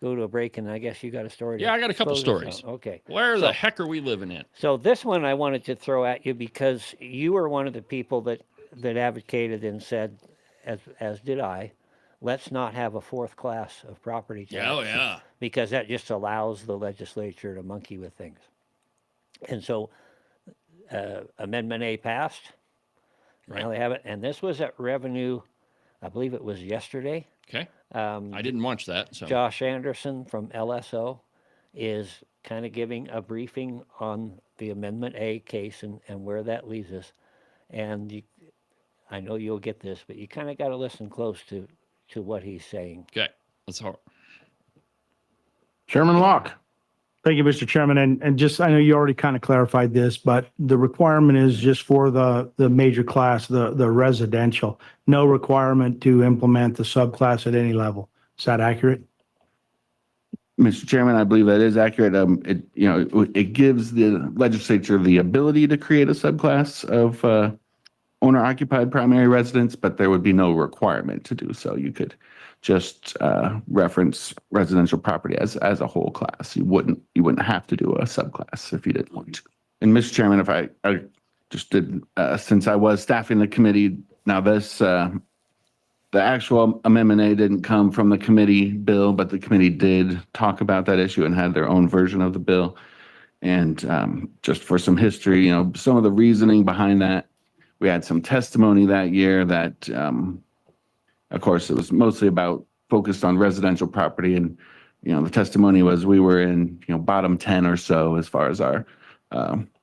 go to a break. And I guess you got a story. Yeah, I got a couple stories. Okay. Where the heck are we living in? So this one I wanted to throw at you because you were one of the people that advocated and said, as did I, let's not have a fourth class of property tax. Oh, yeah. Because that just allows the legislature to monkey with things. And so Amendment A passed. Right. Now they have it. And this was at Revenue, I believe it was yesterday. Okay. I didn't watch that. So Josh Anderson from LSO is kind of giving a briefing on the Amendment A case and where that leaves us. And I know you'll get this, but you kind of got to listen close to what he's saying. Okay. Let's hear. Chairman Locke. Thank you, Mr. Chairman. And just, I know you already kind of clarified this, but the requirement is just for the major class, the residential. No requirement to implement the subclass at any level. Is that accurate? Mr. Chairman, I believe that is accurate. It gives the legislature the ability to create a subclass of owner-occupied primary residence, but there would be no requirement to do so. You could just reference residential property as a whole class. You wouldn't have to do a subclass if you didn't want to. And Mr. Chairman, if I just did, since I was staffing the committee, now this, the actual Amendment A didn't come from the committee bill, but the committee did talk about that issue and had their own version of the bill. And just for some history, you know, some of the reasoning behind that, we had some testimony that year that, of course, it was mostly focused on residential property. And, you know, the testimony was we were in, you know, bottom 10 or so as far as our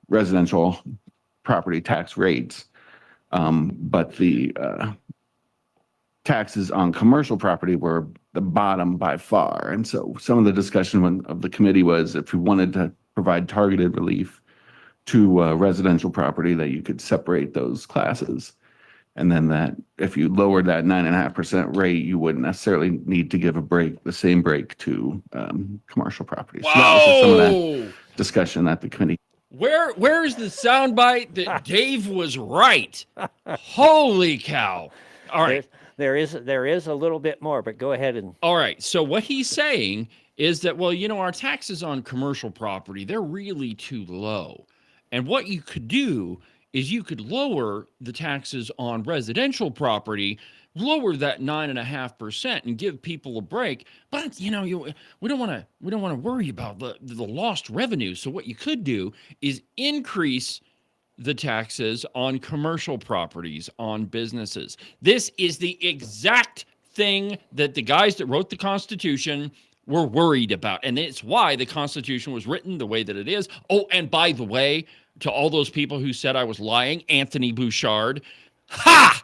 residential property tax rates. But the taxes on commercial property were the bottom by far. And so some of the discussion of the committee was if we wanted to provide targeted relief to residential property, that you could separate those classes. And then that if you lowered that 9.5% rate, you wouldn't necessarily need to give the same break to commercial property. So that was just some of that discussion at the committee. Where is the soundbite that Dave was right? Holy cow. All right. There is a little bit more, but go ahead and. All right. So what he's saying is that, well, you know, our taxes on commercial property, they're really too low. And what you could do is you could lower the taxes on residential property, lower that 9.5% and give people a break. But, you know, we don't want to worry about the lost revenue. So what you could do is increase the taxes on commercial properties, on businesses. This is the exact thing that the guys that wrote the Constitution were worried about. And it's why the Constitution was written the way that it is. Oh, and by the way, to all those people who said I was lying, Anthony Bouchard, ha!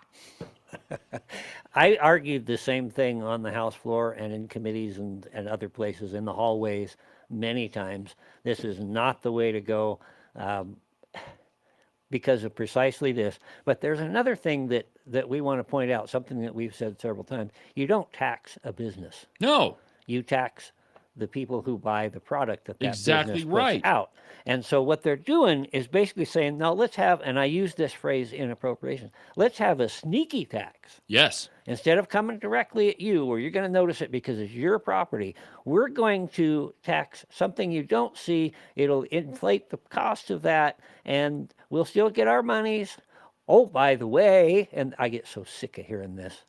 I argued the same thing on the House floor and in committees and other places in the hallways many times, this is not the way to go because of precisely this. But there's another thing that we want to point out, something that we've said several times. You don't tax a business. No. You tax the people who buy the product that Exactly business puts right. out. And so what they're doing is basically saying, now let's have, and I use this phrase in appropriation, let's have a sneaky tax. Yes. Instead of coming directly at you, where you're going to notice it because it's your property, we're going to tax something you don't see. It'll inflate the cost of that, and we'll still get our monies. Oh, by the way, and I get so sick of hearing this,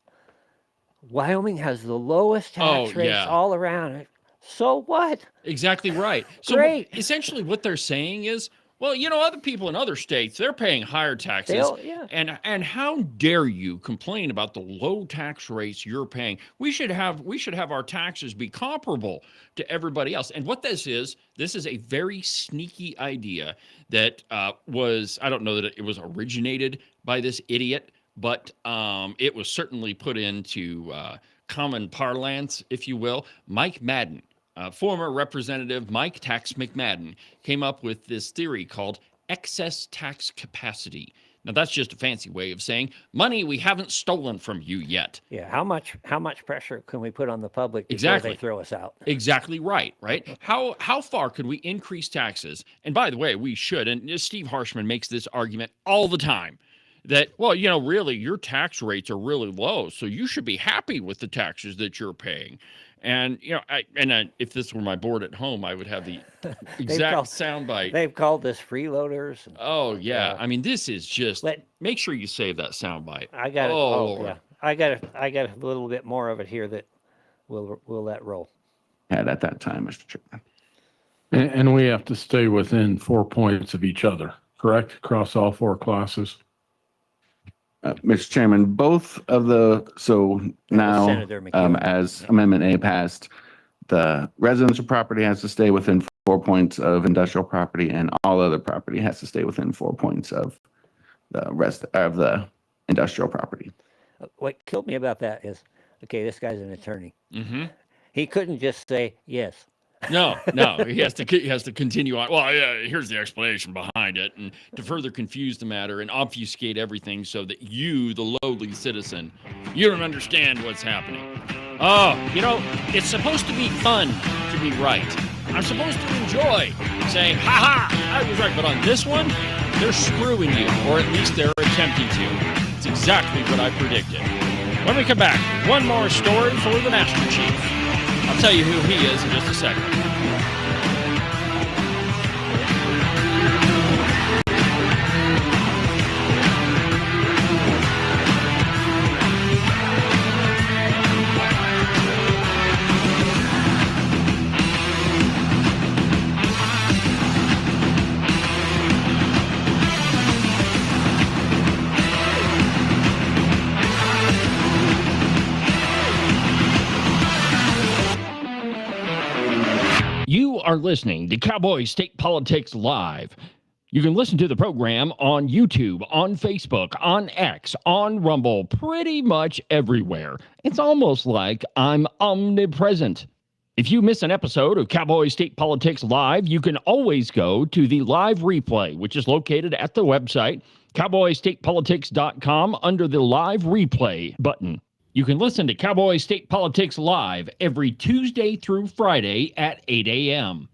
Wyoming has the lowest tax rates all around. So what? Exactly right. So Great. Essentially what they're saying is, well, other people in other states, they're paying higher taxes. And how dare you complain about the low tax rates you're paying? We should have our taxes be comparable to everybody else. And what this is a very sneaky idea that I don't know that it was originated by this idiot, but it was certainly put into common parlance, if you will. Mike Madden, former Representative Mike Tax McMadden, came up with this theory called excess tax capacity. Now, that's just a fancy way of saying money we haven't stolen from you yet. Yeah, how much pressure can we put on the public before they throw us out? Exactly right? How far could we increase taxes? And by the way, we should, and Steve Harshman makes this argument all the time, that, well, really, your tax rates are really low, so you should be happy with the taxes that you're paying. And, if this were my board at home, I would have the exact soundbite. They've called this freeloaders. Oh, yeah. I mean, this is just, make sure you save that soundbite. I got it. Lord. Yeah. I got a little bit more of it here that we'll let roll. Had at that time, Mr. Chairman. And we have to stay within 4 points of each other, correct? Across all four classes. Mr. Chairman, both of now, as Amendment A passed, the residential property has to stay within 4 points of industrial property, and all other property has to stay within 4 points of the rest of the industrial property. What killed me about that is, okay, this guy's an attorney. Mm-hmm. He couldn't just say yes. No, he has to continue on. Well, here's the explanation behind it, and to further confuse the matter and obfuscate everything so that you, the lowly citizen, you don't understand what's happening. Oh, it's supposed to be fun to be right. I'm supposed to enjoy saying, ha, I was right. But on this one, they're screwing you, or at least they're attempting to. It's exactly what I predicted. When we come back, one more story for the Master Chief. I'll tell you who he is in just a second. You are listening to Cowboy State Politics Live. You can listen to the program on YouTube, on Facebook, on X, on Rumble, pretty much everywhere. It's almost like I'm omnipresent. If you miss an episode of Cowboy State Politics Live, you can always go to the live replay, which is located at the website, cowboystatepolitics.com, under the live replay button. You can listen to Cowboy State Politics Live every Tuesday through Friday at 8 a.m.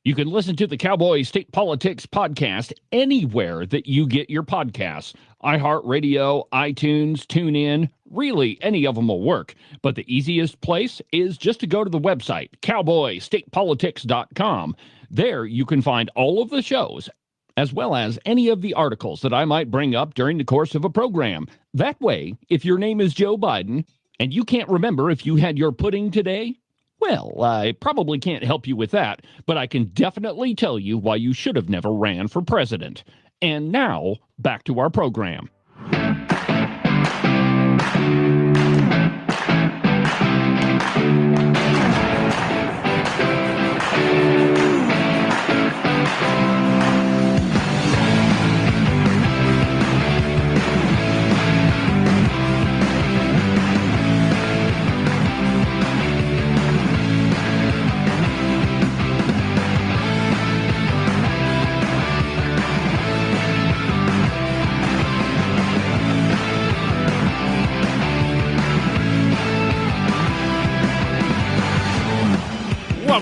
You can listen to the Cowboy State Politics podcast anywhere that you get your podcasts. iHeartRadio, iTunes, TuneIn, really any of them will work. But the easiest place is just to go to the website, cowboystatepolitics.com. There you can find all of the shows, as well as any of the articles that I might bring up during the course of a program. That way, if your name is Joe Biden and you can't remember if you had your pudding today, well, I probably can't help you with that, but I can definitely tell you why you should have never ran for president. And now, back to our program.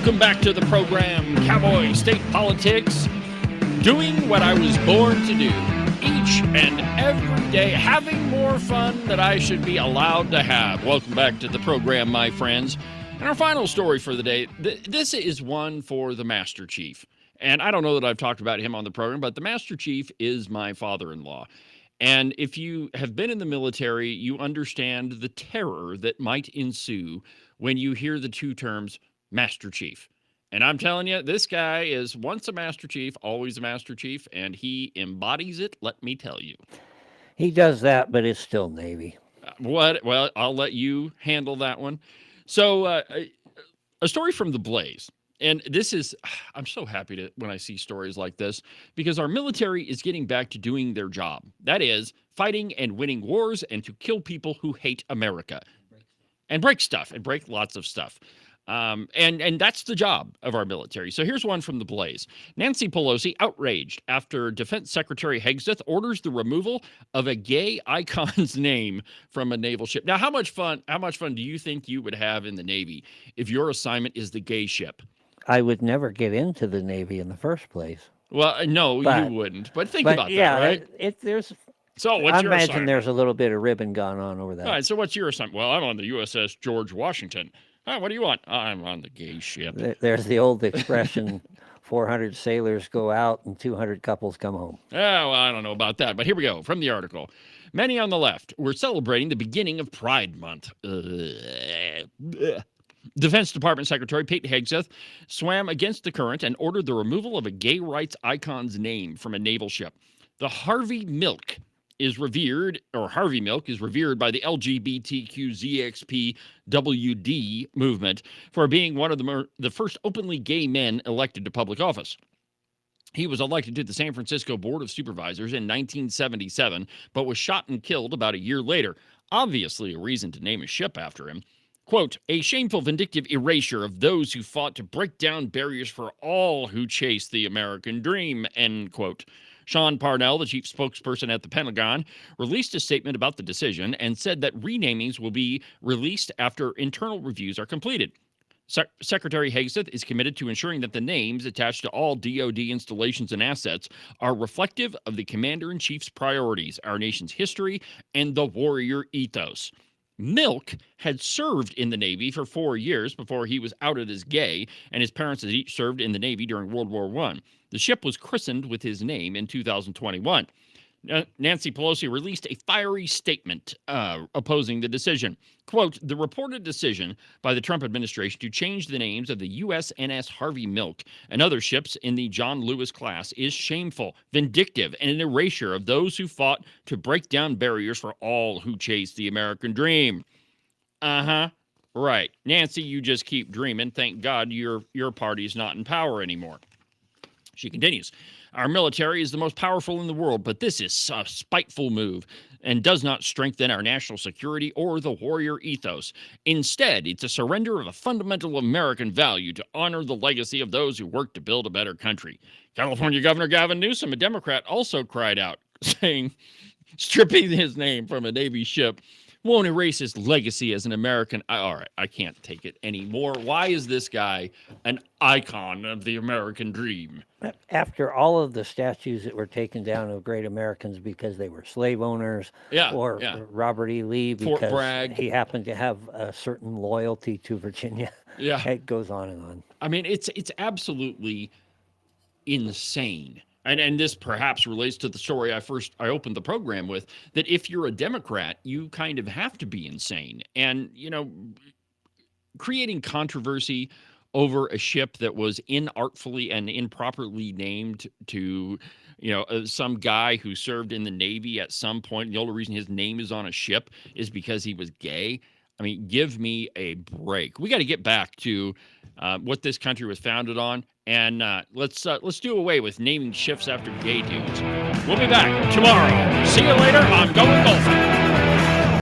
Welcome back to the program, Cowboy State Politics. Doing what I was born to do each and every day, having more fun that I should be allowed to have. Welcome back to the program, my friends. And our final story for the day, this is one for the Master Chief. And I don't know that I've talked about him on the program, but the Master Chief is my father-in-law. And if you have been in the military, you understand the terror that might ensue when you hear the two terms Master Chief. And I'm telling you, this guy is once a Master Chief, always a Master Chief, and he embodies it, let me tell you. He does that, but it's still Navy. What? Well, I'll let you handle that one. So, a story from The Blaze. And this is, I'm so happy when I see stories like this, because our military is getting back to doing their job. That is, fighting and winning wars and to kill people who hate America. And break stuff, and break lots of stuff. And that's the job of our military. So here's one from The Blaze. Nancy Pelosi outraged after Defense Secretary Hegseth orders the removal of a gay icon's name from a naval ship. Now, how much fun do you think you would have in the Navy if your assignment is the gay ship? I would never get into the Navy in the first place. Well, no, you wouldn't. But think about that, right? There's. So what's your assignment? I imagine there's a little bit of ribbon gone on over that. All right, so what's your assignment? Well, I'm on the USS George Washington. What do you want? I'm on the gay ship. There's the old expression, 400 sailors go out and 200 couples come home. Oh, well, I don't know about that, but here we go from the article. Many on the left were celebrating the beginning of Pride Month. Defense Department Secretary Pete Hegseth swam against the current and ordered the removal of a gay rights icon's name from a naval ship. The Harvey Milk is revered by the LGBTQZXPWD movement for being one of the first openly gay men elected to public office. He was elected to the San Francisco Board of Supervisors in 1977, but was shot and killed about a year later. Obviously a reason to name a ship after him. Quote, a shameful, vindictive erasure of those who fought to break down barriers for all who chase the American dream, end quote. Sean Parnell, the chief spokesperson at the Pentagon, released a statement about the decision and said that renamings will be released after internal reviews are completed. Secretary Hegseth is committed to ensuring that the names attached to all DoD installations and assets are reflective of the Commander-in-Chief's priorities, our nation's history, and the warrior ethos. Milk had served in the Navy for 4 years before he was outed as gay, and his parents had each served in the Navy during World War I. The ship was christened with his name in 2021. Nancy Pelosi released a fiery statement opposing the decision. Quote, the reported decision by the Trump administration to change the names of the USNS Harvey Milk and other ships in the John Lewis class is shameful, vindictive, and an erasure of those who fought to break down barriers for all who chase the American dream. Uh-huh. Right. Nancy, you just keep dreaming. Thank God your party's not in power anymore. She continues, our military is the most powerful in the world, but this is a spiteful move and does not strengthen our national security or the warrior ethos. Instead, it's a surrender of a fundamental American value to honor the legacy of those who worked to build a better country. California Governor Gavin Newsom, a Democrat, also cried out, saying, stripping his name from a Navy ship won't erase his legacy as an American. All right, I can't take it anymore. Why is this guy an icon of the American dream? After all of the statues that were taken down of great Americans because they were slave owners, or Robert E. Lee because he happened to have a certain loyalty to Virginia. Yeah. It goes on and on. I mean, it's absolutely insane. And this perhaps relates to the story I opened the program with, that if you're a Democrat, you kind of have to be insane. And, creating controversy over a ship that was inartfully and improperly named to, some guy who served in the Navy at some point. The only reason his name is on a ship is because he was gay. I mean, give me a break. We got to get back to what this country was founded on. And let's do away with naming ships after gay dudes. We'll be back tomorrow. See you later. I'm going golfing.